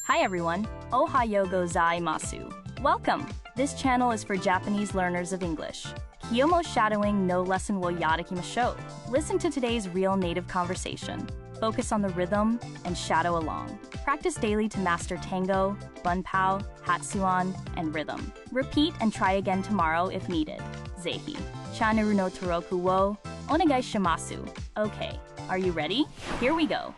Hi everyone, Ohayo gozaimasu. Welcome! This channel is for Japanese learners of English. Kiyomo shadowing no lesson wo yarakimashou. Listen to today's real native conversation. Focus on the rhythm and shadow along. Practice daily to master tango, bunpao, hatsuan, and rhythm. Repeat and try again tomorrow if needed. Zehi. Channel no toroku wo onegai shimasu. Okay, are you ready? Here we go.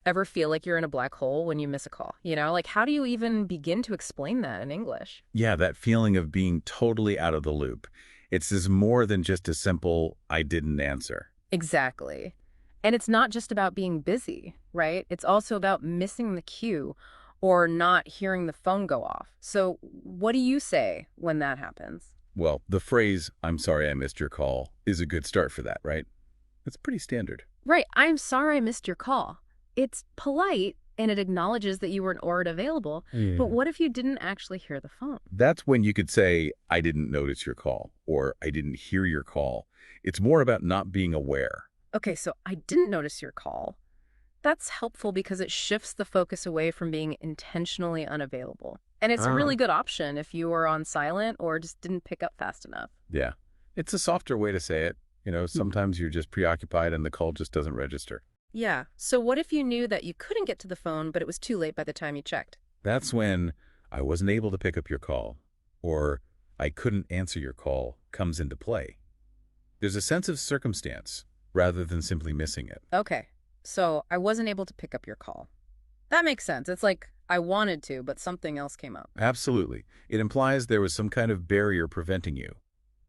Ever feel like you're in a black hole when you miss a call? Like how do you even begin to explain that in English? Yeah, that feeling of being totally out of the loop. It's more than just a simple, I didn't answer. Exactly. And it's not just about being busy, right? It's also about missing the cue or not hearing the phone go off. So what do you say when that happens? Well, the phrase, I'm sorry I missed your call, is a good start for that, right? It's pretty standard. Right. I'm sorry I missed your call. It's polite and it acknowledges that you weren't already available. Yeah. But what if you didn't actually hear the phone? That's when you could say, I didn't notice your call, or I didn't hear your call. It's more about not being aware. Okay, so I didn't notice your call. That's helpful because it shifts the focus away from being intentionally unavailable. And it's a really good option if you were on silent or just didn't pick up fast enough. Yeah. It's a softer way to say it. Sometimes you're just preoccupied and the call just doesn't register. Yeah. So what if you knew that you couldn't get to the phone, but it was too late by the time you checked? That's when I wasn't able to pick up your call, or I couldn't answer your call comes into play. There's a sense of circumstance rather than simply missing it. Okay. So I wasn't able to pick up your call. That makes sense. It's like I wanted to, but something else came up. Absolutely. It implies there was some kind of barrier preventing you,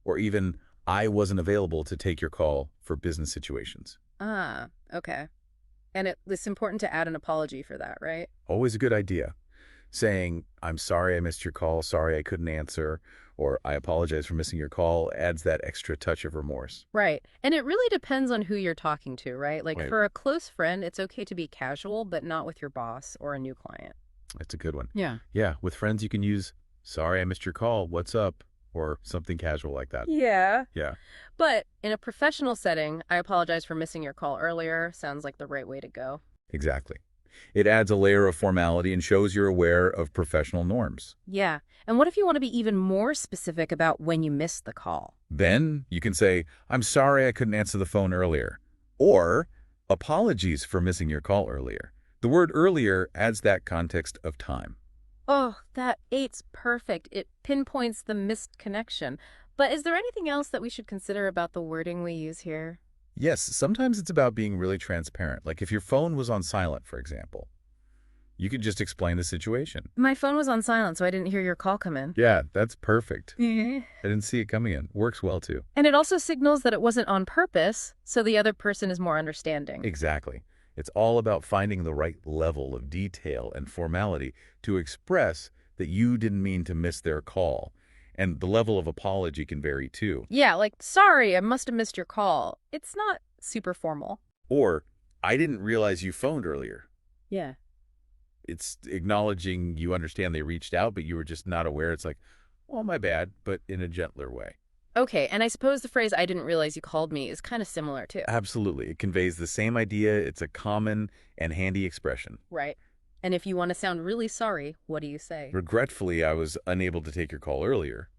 or even I wasn't available to take your call for business situations. Ah, okay. And it's important to add an apology for that, right? Always a good idea. Saying, I'm sorry I missed your call, sorry I couldn't answer, or I apologize for missing your call adds that extra touch of remorse. Right. And it really depends on who you're talking to, right? Like for a close friend, it's okay to be casual, but not with your boss or a new client. That's a good one. Yeah. Yeah, with friends you can use, sorry I missed your call, what's up? Or something casual like that. Yeah. Yeah. But in a professional setting, I apologize for missing your call earlier. Sounds like the right way to go. Exactly. It adds a layer of formality and shows you're aware of professional norms. Yeah. And what if you want to be even more specific about when you missed the call? Then you can say, I'm sorry I couldn't answer the phone earlier. Or, apologies for missing your call earlier. The word earlier adds that context of time. Oh, that eight's perfect. It pinpoints the missed connection. But is there anything else that we should consider about the wording we use here? Yes, sometimes it's about being really transparent. Like if your phone was on silent, for example, you could just explain the situation. My phone was on silent, so I didn't hear your call come in. Yeah, that's perfect. Mm-hmm. I didn't see it coming in. Works well, too. And it also signals that it wasn't on purpose, so the other person is more understanding. Exactly. It's all about finding the right level of detail and formality to express that you didn't mean to miss their call. And the level of apology can vary too. Yeah, like, sorry, I must have missed your call. It's not super formal. Or, I didn't realize you phoned earlier. Yeah. It's acknowledging you understand they reached out, but you were just not aware. It's like, well, my bad, but in a gentler way. Okay, and I suppose the phrase, I didn't realize you called me, is kind of similar too. Absolutely. It conveys the same idea. It's a common and handy expression. Right. And if you want to sound really sorry, what do you say? Regretfully, I was unable to take your call earlier.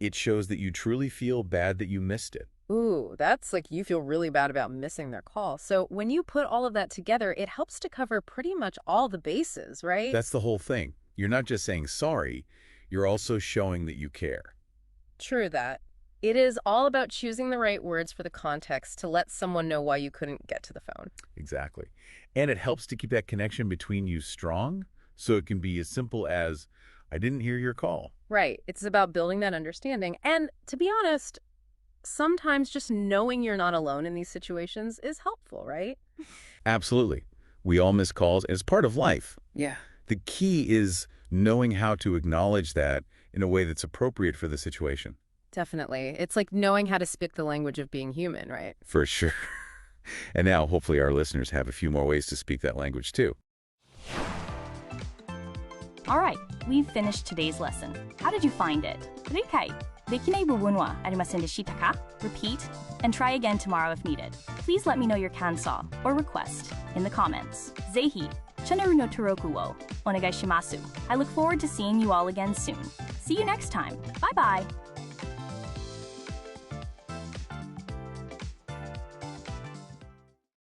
It shows that you truly feel bad that you missed it. Ooh, that's like you feel really bad about missing their call. So when you put all of that together, it helps to cover pretty much all the bases, right? That's the whole thing. You're not just saying sorry, you're also showing that you care. True that. It is all about choosing the right words for the context to let someone know why you couldn't get to the phone. Exactly. And it helps to keep that connection between you strong, so it can be as simple as, I didn't hear your call. Right. It's about building that understanding. And to be honest, sometimes just knowing you're not alone in these situations is helpful, right? Absolutely. We all miss calls as part of life. Yeah. The key is knowing how to acknowledge that in a way that's appropriate for the situation. Definitely. It's like knowing how to speak the language of being human, right? For sure. And now, hopefully, our listeners have a few more ways to speak that language, too. All right, we've finished today's lesson. How did you find it? 理解できない部分はありませんでしたか? Repeat and try again tomorrow if needed. Please let me know your kansa or request in the comments. ぜひチャンネルの登録をお願いします。I look forward to seeing you all again soon. See you next time. Bye bye.